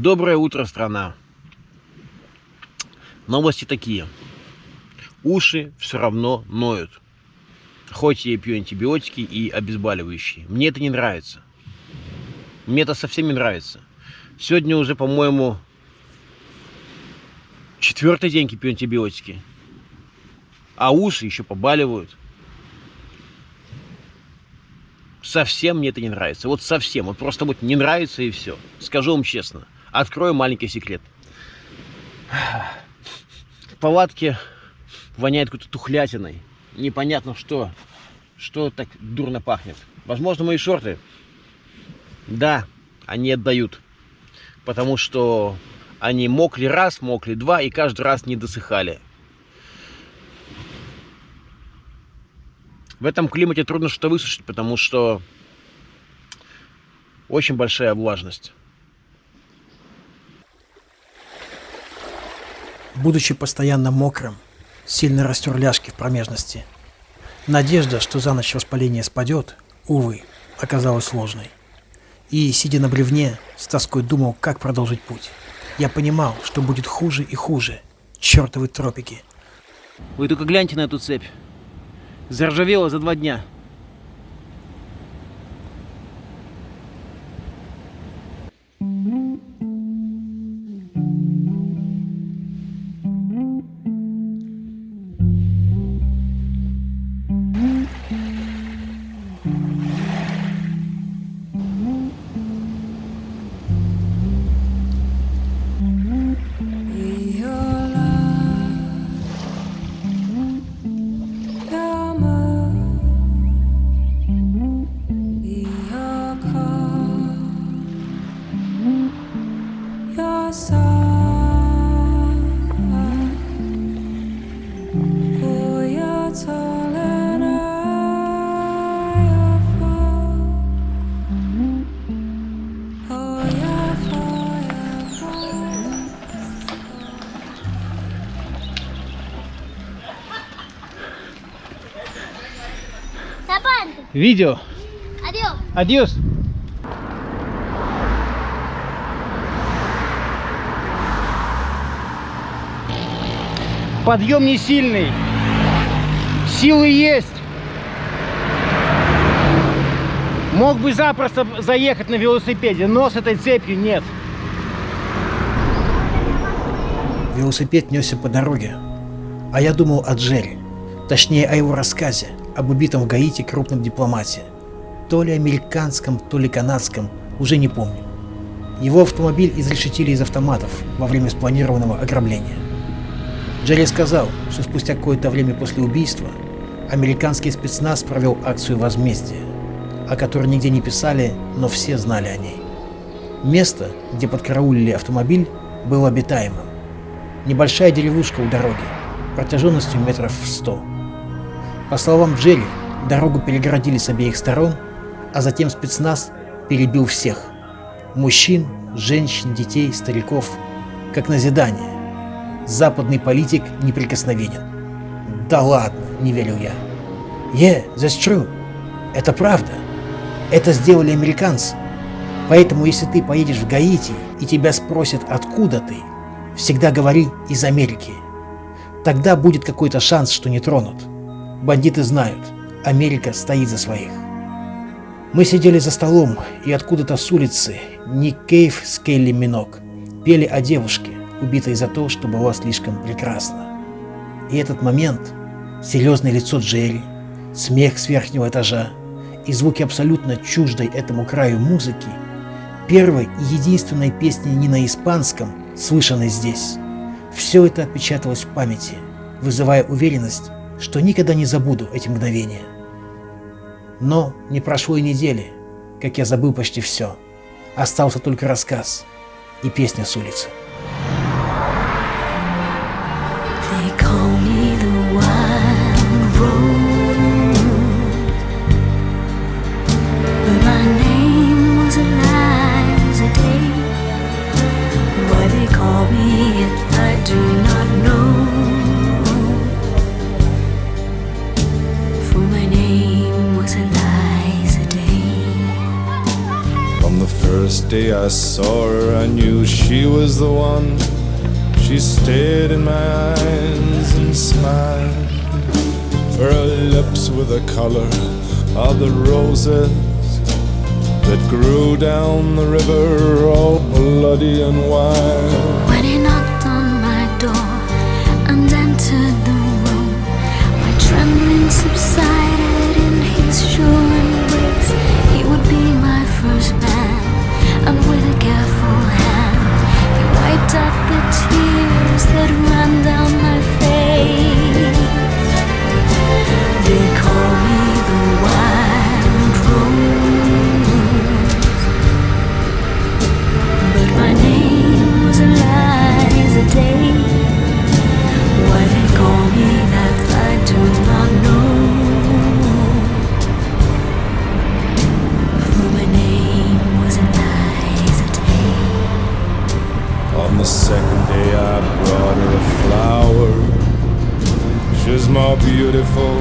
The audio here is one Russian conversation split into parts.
Доброе утро, страна. Новости такие. Уши все равно ноют. Хоть я и пью антибиотики и обезболивающие. Мне это не нравится. Мне это совсем не нравится. Сегодня уже, по-моему, 4-й день пью антибиотики. А уши еще побаливают. Совсем мне это не нравится. Вот совсем. Вот просто вот не нравится и все. Скажу вам честно. Открою маленький секрет. В палатке воняет какой-то тухлятиной. Непонятно что. Что так дурно пахнет. Возможно, мои шорты. Да, они отдают. Потому что они мокли раз, мокли два и каждый раз не досыхали. В этом климате трудно что-то высушить, потому что очень большая влажность. Будучи постоянно мокрым, сильно растер ляжки в промежности. Надежда, что за ночь воспаление спадет, увы, оказалась ложной. И, сидя на бревне, с тоской думал, как продолжить путь. Я понимал, что будет хуже и хуже. Чертовы тропики. Вы только гляньте на эту цепь. Заржавела за 2 дня. Видео. Адьос. Подъем не сильный. Силы есть. Мог бы запросто заехать на велосипеде, но с этой цепью нет. Велосипед несся по дороге, а я думал о Джерри. Точнее, о его рассказе об убитом в Гаити крупном дипломате. То ли американском, то ли канадском, уже не помню. Его автомобиль изрешетили из автоматов во время спланированного ограбления. Джерри сказал, что спустя какое-то время после убийства американский спецназ провел акцию возмездия, о которой нигде не писали, но все знали о ней. Место, где подкараулили автомобиль, было обитаемым. Небольшая деревушка у дороги, протяженностью метров 100. По словам Джерри, дорогу перегородили с обеих сторон, а затем спецназ перебил всех – мужчин, женщин, детей, стариков, как назидание. Западный политик неприкосновенен. Да ладно, не верил я. That's true. Это правда. Это сделали американцы. Поэтому, если ты поедешь в Гаити и тебя спросят, откуда ты, всегда говори из Америки. Тогда будет какой-то шанс, что не тронут. Бандиты знают, Америка стоит за своих. Мы сидели за столом, и откуда-то с улицы Ник Кейв с Келли Минок пели о девушке, убитой за то, что была слишком прекрасна. И этот момент, серьезное лицо Джерри, смех с верхнего этажа и звуки абсолютно чуждой этому краю музыки, первой и единственной песни не на испанском, слышанной здесь, все это отпечаталось в памяти, вызывая уверенность, что никогда не забуду эти мгновения. Но не прошло и недели, как я забыл почти все. Остался только рассказ и песня с улицы. first day I saw her, I knew she was the one. She stared in my eyes and smiled. Her lips were the color of the roses that grew down the river, all bloody and wild. When he knocked on my door and entered the room, my trembling subsided in his sure embrace. He would be my first man, and with a careful hand he wiped out the tears that ran down my face. They call me the wild rose, but my name was Eliza Day. Why they call me that I do not know, for my name was Eliza Day. On the second day I brought her a flower. She's more beautiful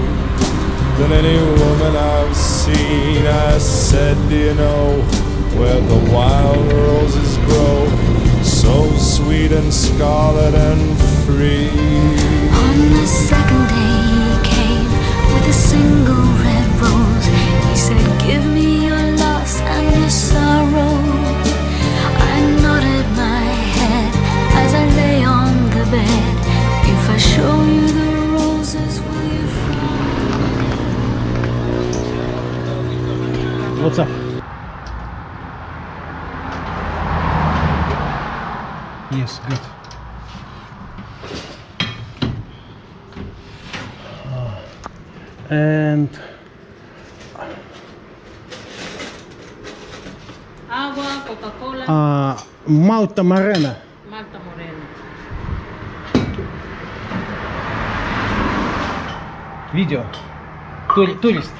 than any woman I've seen. I said, do you know where the wild roses grow, so sweet and scarlet and free? On the second day he came with a single red rose. He said, give me your loss and your sorrow. I nodded my head as I lay on the bed. If I show you the roses, will you find? What's up? Yes, good. And Agua, Coca-Cola, Malta Morena. Malta Morena. Видео. Турист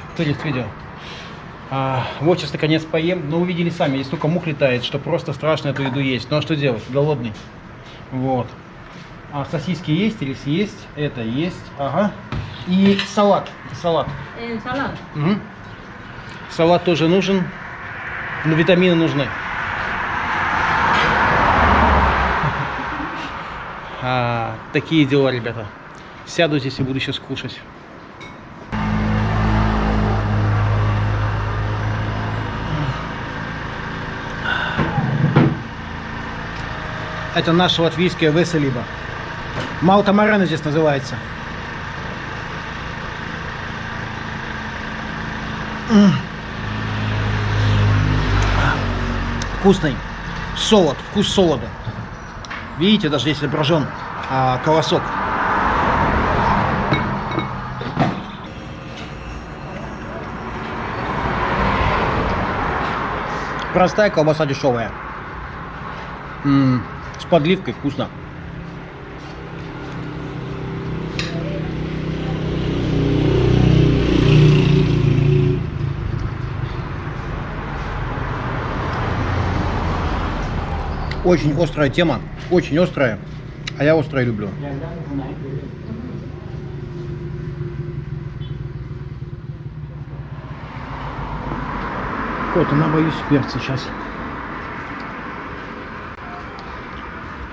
видео. Вот сейчас наконец поем. Но увидели сами, здесь столько мух летает, что просто страшно эту еду есть. Ну а что делать? Голодный. Вот. А сосиски есть или съесть? Это есть. Ага. И салат. Салат. Ensalada. Угу. Салат тоже нужен. Но витамины нужны. Такие дела, ребята. Сяду здесь и буду сейчас кушать. Это наша латвийская веселиба. Малта Морена здесь называется. Вкусный. Солод. Вкус солода. Видите, даже здесь изображен колосок. Простая колбаса дешевая. С подливкой вкусно. Очень острая тема, очень острая, а я острое люблю. Вот, она боюсь перца сейчас.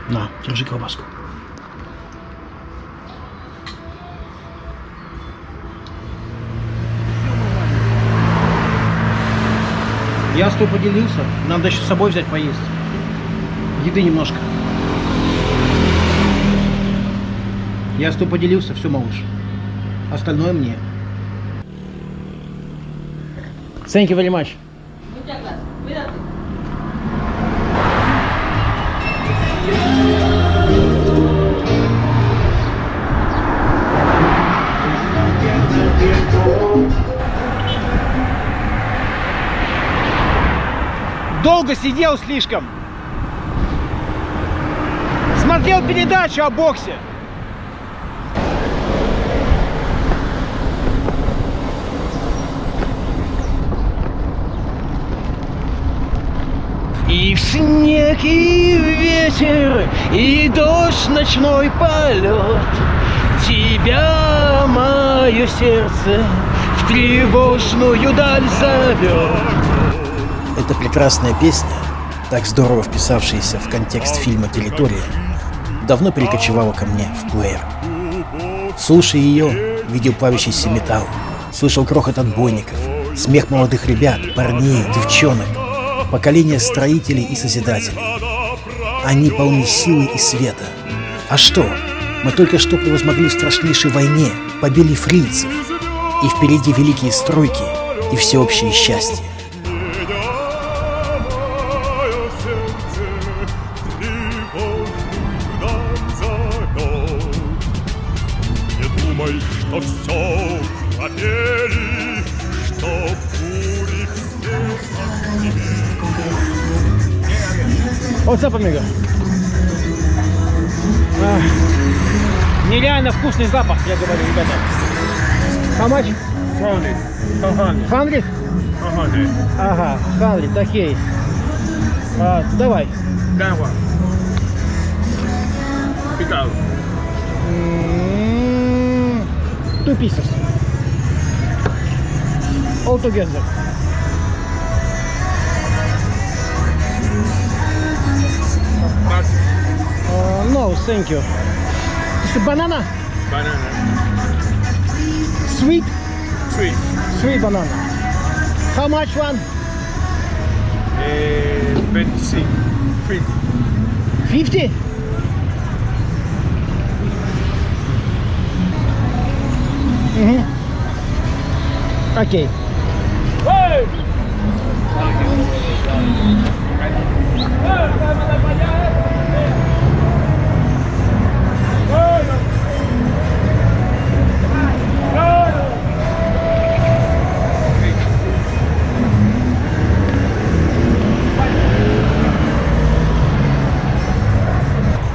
На, держи колбаску. Я с тобой поделился, надо еще с собой взять поесть. Еды немножко. Я с тобой поделился, все, малыш. Остальное мне. Thank you very much. Muchas gracias. Cuídate. Долго сидел слишком. Смотрел передачу о боксе. И в снег, и в ветер, и дождь, ночной полет. Тебя мое сердце в тревожную даль зовет. Эта прекрасная песня так здорово вписавшаяся в контекст фильма «Территория», давно перекочевала ко мне в плеер. Слушая ее, видел плавящийся металл, слышал крохот отбойников, смех молодых ребят, парней, девчонок, поколение строителей и созидателей. Они полны силы и света. А что? Мы только что превозмогли в страшнейшей войне, побили фрицев, и впереди великие стройки и всеобщее счастье. Не думай, что все пропели, что бури What's up, amigo? Нереально вкусный запах, я говорю, ребята. How much? 100? Ага, 100, окей. Давай. Two pieces. All together. No, thank you. It's a banana? Sweet? Sweet banana. How much one? 50? Okay.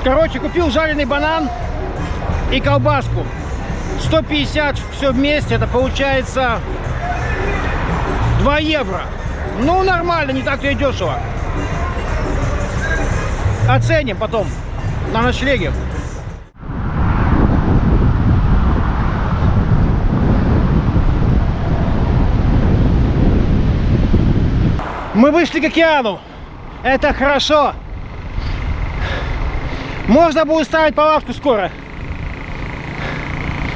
Короче, купил жареный банан и колбаску. 150 все вместе, это получается 2 евро. Ну, нормально, не так-то и дешево. Оценим потом на ночлеге. Мы вышли к океану. Это хорошо. Можно будет ставить палатку скоро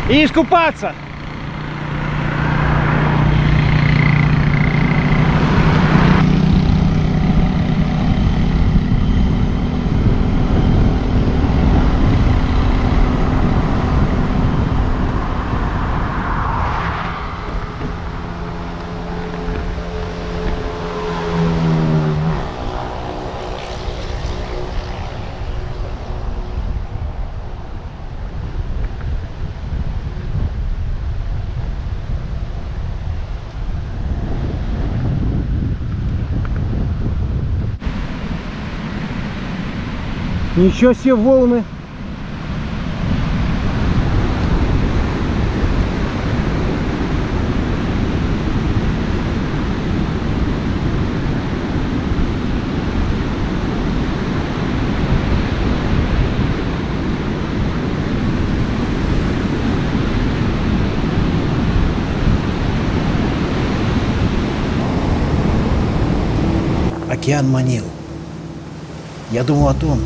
и искупаться. Ничего себе волны. Океан манил. Я думал о том,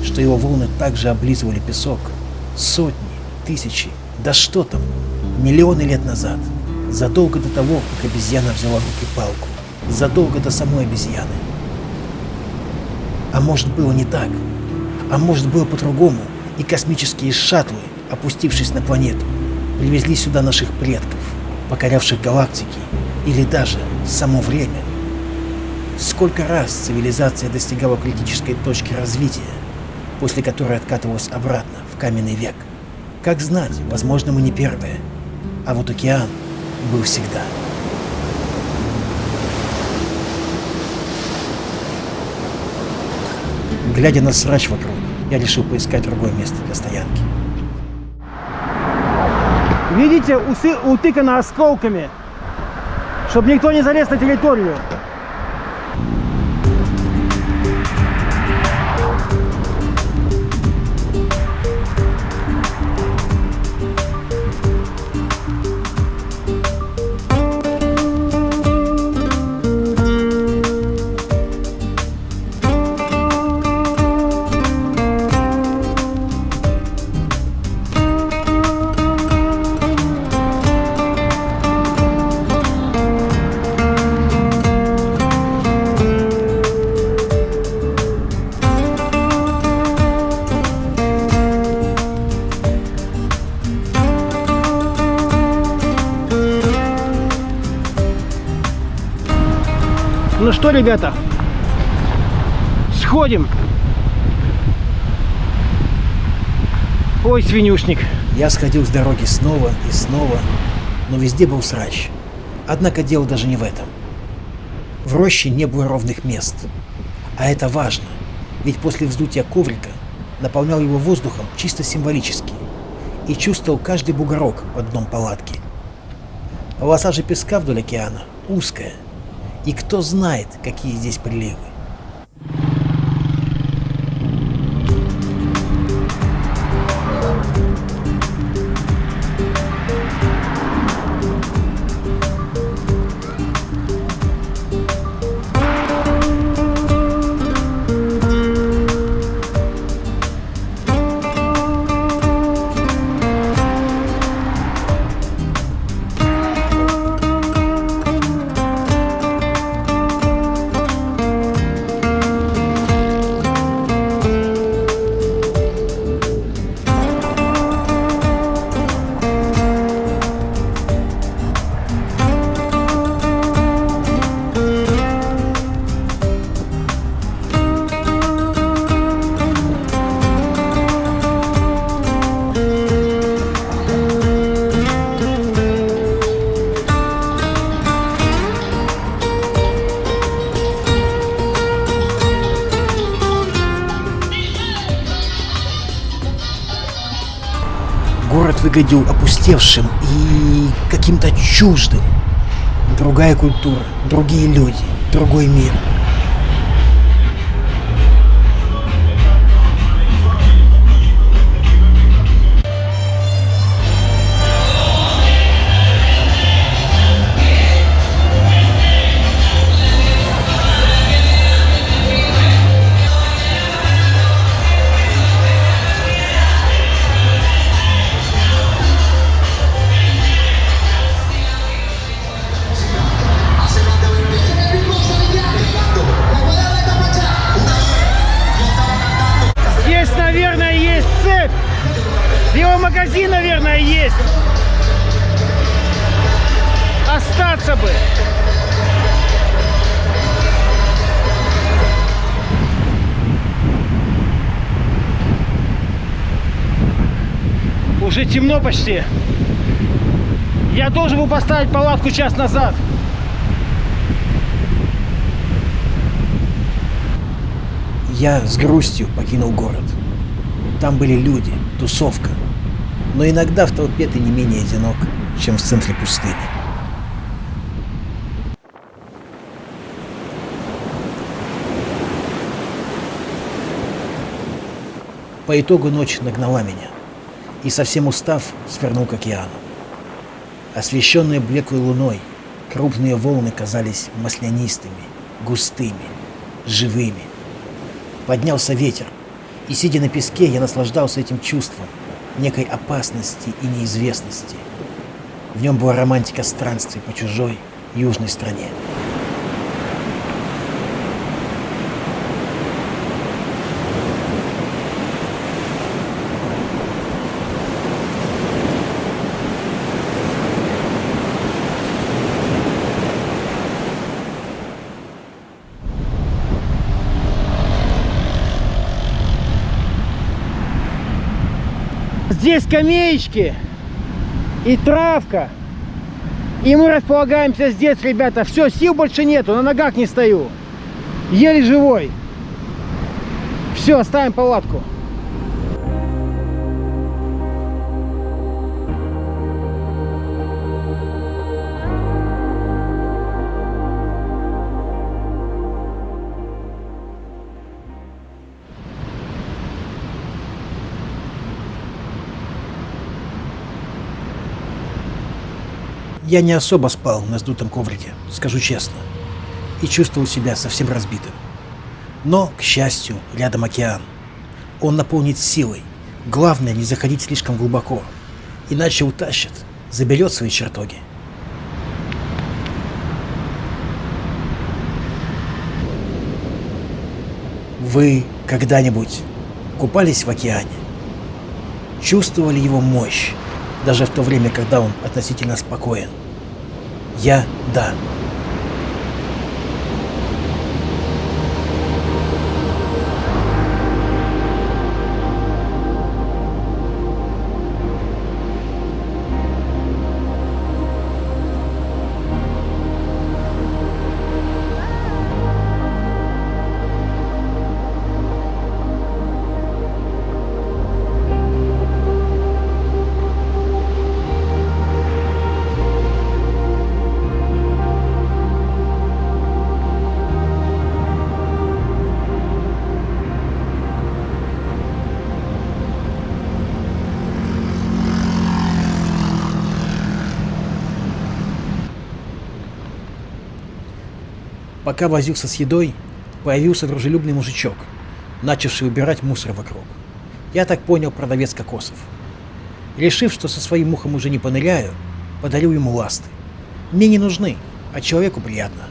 что его волны также облизывали песок сотни, тысячи, да что там, миллионы лет назад, задолго до того, как обезьяна взяла в руки палку, задолго до самой обезьяны. А может, было не так, а может, было по-другому, и космические шаттлы, опустившись на планету, привезли сюда наших предков, покорявших галактики, или даже само время. Сколько раз цивилизация достигала критической точки развития, после которой откатывалась обратно в каменный век. Как знать, возможно, мы не первые. А вот океан был всегда. Глядя на срач вокруг, я решил поискать другое место для стоянки. Видите, утыкано осколками, чтобы никто не залез на территорию. Ну что, ребята, сходим. Ой, свинюшник. Я сходил с дороги снова и снова, но везде был срач. Однако дело даже не в этом. В роще не было ровных мест. А это важно, ведь после вздутия коврика наполнял его воздухом чисто символически и чувствовал каждый бугорок под дном палатки. Полоса же песка вдоль океана узкая, и кто знает, какие здесь приливы. Город выглядел опустевшим и каким-то чуждым. Другая культура, другие люди, другой мир. Наверное, есть цепь. Его магазин, наверное, есть. Остаться бы. Уже темно почти. Я должен был поставить палатку час назад. Я с грустью покинул город. Там были люди, тусовка. Но иногда в толпе ты не менее одинок, чем в центре пустыни. По итогу ночь нагнала меня. И совсем устав, свернул к океану. Освещенные блеклой луной, крупные волны казались маслянистыми, густыми, живыми. Поднялся ветер. И, сидя на песке, я наслаждался этим чувством некой опасности и неизвестности. В нем была романтика странствий по чужой южной стране. Здесь скамеечки и травка. И мы располагаемся здесь, ребята. Все, сил больше нету, на ногах не стою. Еле живой. Все, ставим палатку. Я не особо спал на сдутом коврике, скажу честно, и чувствовал себя совсем разбитым. Но, к счастью, рядом океан. Он наполнит силой. Главное, не заходить слишком глубоко, иначе утащит, заберет свои чертоги. Вы когда-нибудь купались в океане? Чувствовали его мощь, даже в то время, когда он относительно спокоен? Я – да. Пока возился с едой, появился дружелюбный мужичок, начавший убирать мусор вокруг. Я так понял, продавец кокосов. Решив, что со своим мухом уже не поныряю, подарил ему ласты. Мне не нужны, а человеку приятно.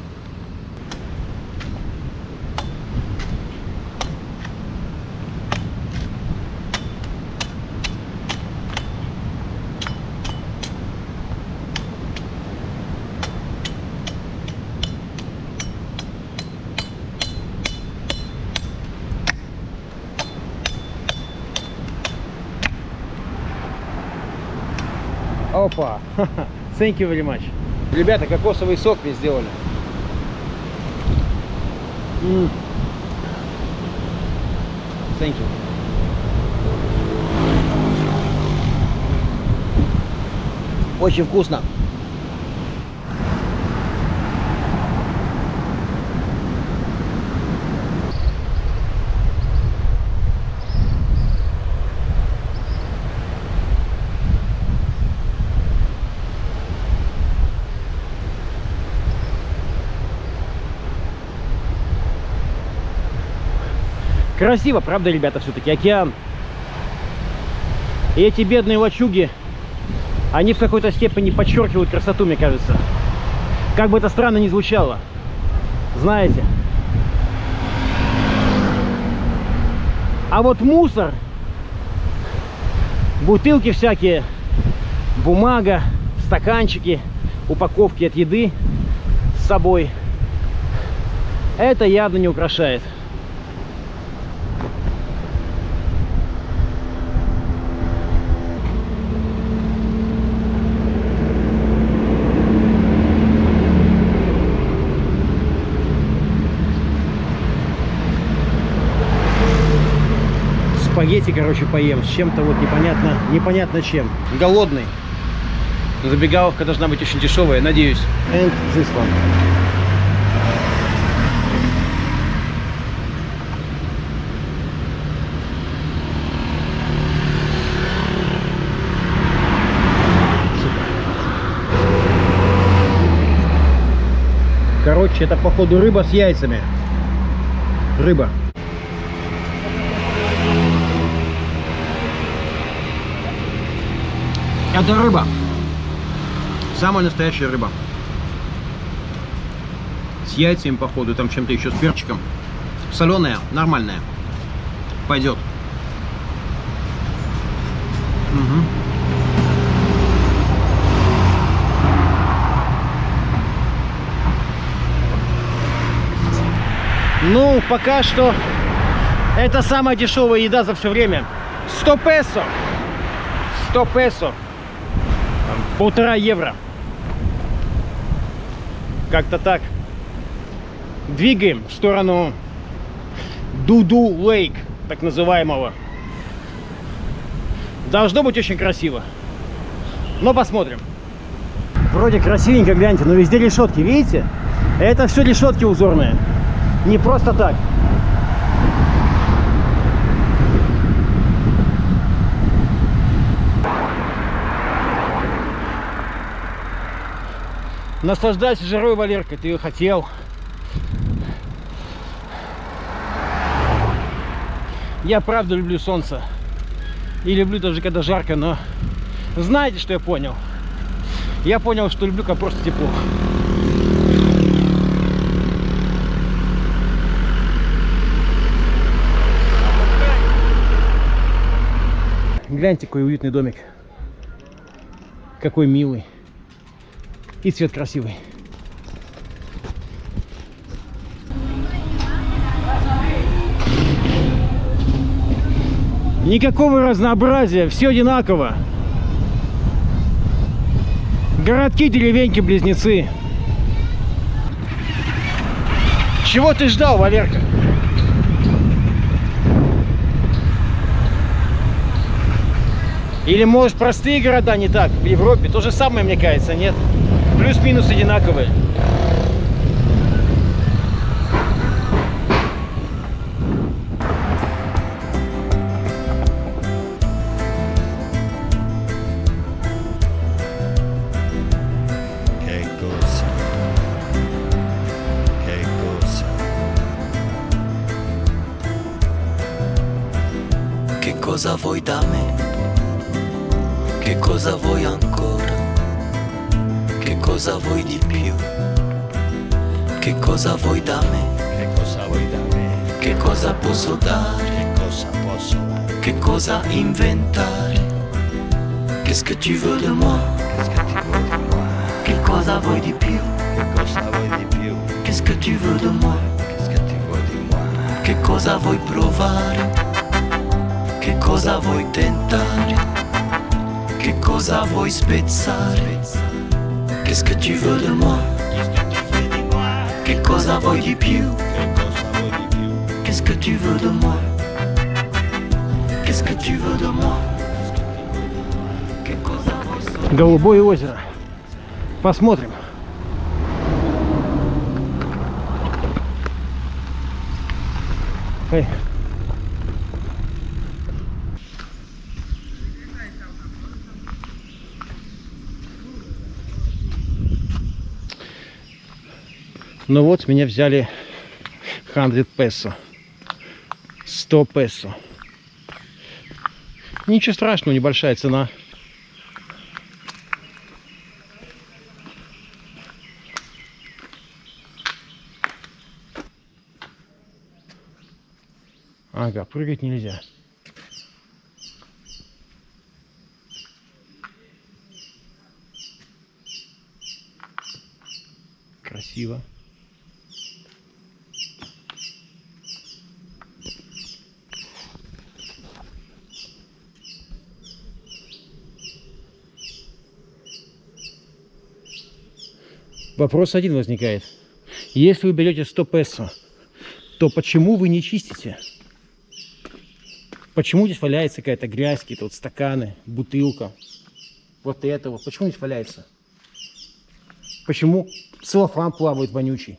Опа! Thank you very much. Ребята, кокосовый сок мне сделали. Thank you. Очень вкусно. Красиво, правда, ребята, все-таки океан. И эти бедные лачуги, они в какой-то степени подчеркивают красоту, мне кажется. Как бы это странно ни звучало. Знаете. А вот мусор, бутылки всякие, бумага, стаканчики, упаковки от еды с собой, это явно не украшает. Спагетти, короче, поем с чем-то вот непонятно чем. Голодный. Забегаловка должна быть очень дешевая, надеюсь. And this one. Короче, это походу рыба с яйцами. Рыба. Это рыба. Самая настоящая рыба. С яйцами, походу, там чем-то еще, с перчиком. Соленая, нормальная. Пойдет. Угу. Ну, пока что это самая дешевая еда за все время. 100 песо. 100 песо. 1,5 евро. Как-то так. Двигаем в сторону Дуду Лейк, так называемого. Должно быть очень красиво. Но посмотрим. Вроде красивенько, гляньте, но везде решетки, видите? Это все решетки узорные. Не просто так. Наслаждайся жарой, Валерка, ты ее хотел. Я правда люблю солнце. И люблю даже когда жарко, но знаете, что я понял? Я понял, что люблю, как просто тепло. Гляньте, какой уютный домик. Какой милый. И цвет красивый. Никакого разнообразия, все одинаково. Городки, деревеньки, близнецы. Чего ты ждал, Валерка? Или, может, простые города не так? В Европе то же самое, мне кажется, нет? Плюс-минус одинаковые. Que cosa, que cosa vuoi da me? Che cosa vuoi ancora? Che cosa vuoi di più? Che cosa vuoi da me? Che cosa vuoi da me? Che cosa posso dare? Che cosa posso dare? Che cosa inventare? Qu'est-ce que tu veux de moi? Qu'est-ce que tu vuoi di moi? Che cosa vuoi di più? Che cosa vuoi di più? Qu'est-ce que tu veux de moi? Qu'est-ce que tu vuoi di moi? Che cosa vuoi provare? Che cosa vuoi tentare? Che cosa vuoi spezzare? Qu'est-ce que tu veux de moi? Qu'est-ce que tu veux di moi? Che cosa vuoi di più? Che cosa vuoi di più? Qu'est-ce que tu veux de moi? Qu'est-ce que tu veux de moi? Che cosa vuoi solo? Голубое озеро. Посмотрим. Эй. Ну вот, с меня взяли 100 песо. 100 песо. Ничего страшного, небольшая цена. Ага, прыгать нельзя. Красиво. Вопрос один возникает. Если вы берете 100 песо, то почему вы не чистите? Почему здесь валяется какая-то грязь, какие-то вот стаканы, бутылка? Вот это вот. Почему здесь валяется? Почему целлофан плавает вонючий?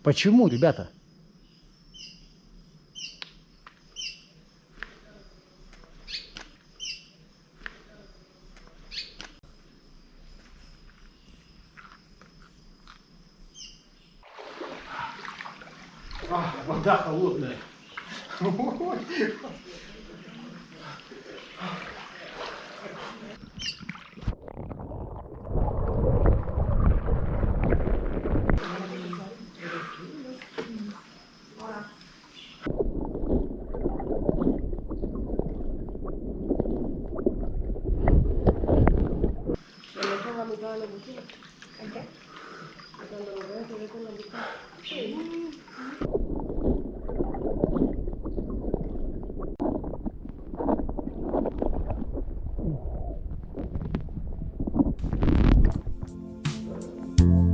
Почему, ребята? Вода холодная.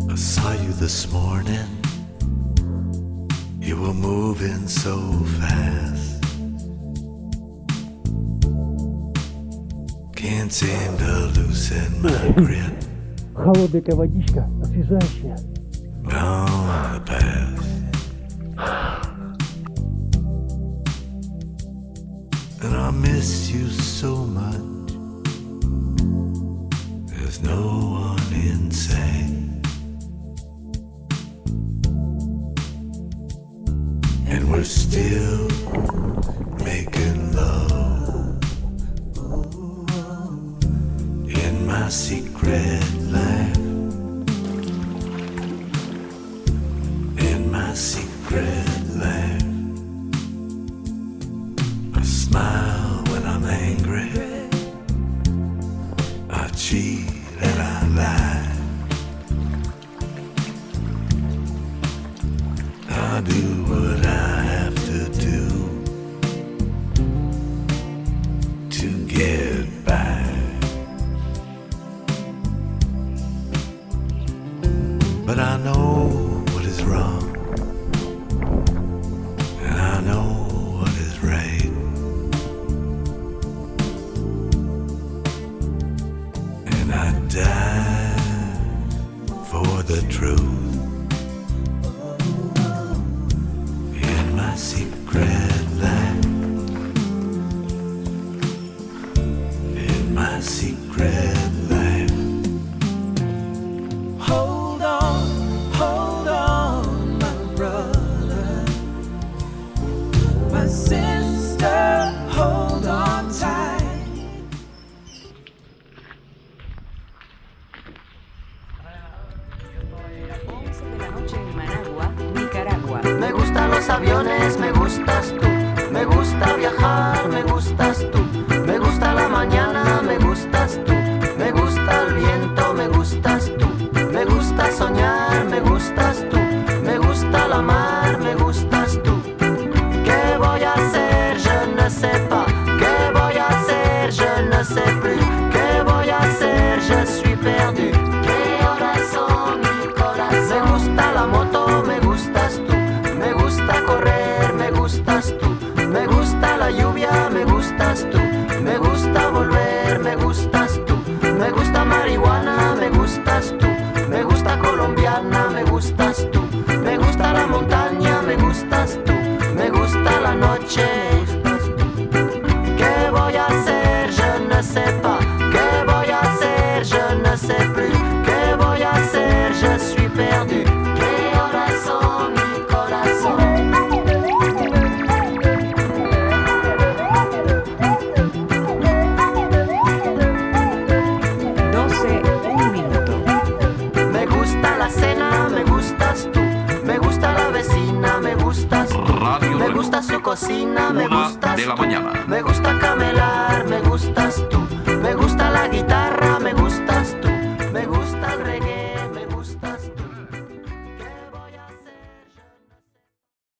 I saw you this morning. You were moving so fast. Can't seem to loosen my grip Холодная водичка, освежающая. on the past. And I miss you so much. There's no one insane. And we're still making love in my secret life. In my secret life. I smile when I'm angry. I cheat and I lie. I do what I have to do to get by. But I know what is wrong, and I know what is right. And I die for the truth. In my secret life. In my secret life. Hold on, my brother. My sin Me gusta marihuana, me gustas tú. Me gusta colombiana, me gustas tú. Me gusta la montaña, me gustas tú. Me gusta la noche, me gustas tú. ¿Qué voy a hacer? Je ne sais pas. ¿Qué voy a hacer? Je ne sais plus. ¿Qué voy a hacer? Je suis perdu. Mi corazón, mi corazón. 12:01. Me gusta la cena, me gustas tú. Me gusta la vecina, me gustas tú. Radio Me Reloj. gusta su cocina, me 1 gustas de la tú. mañana. Me gusta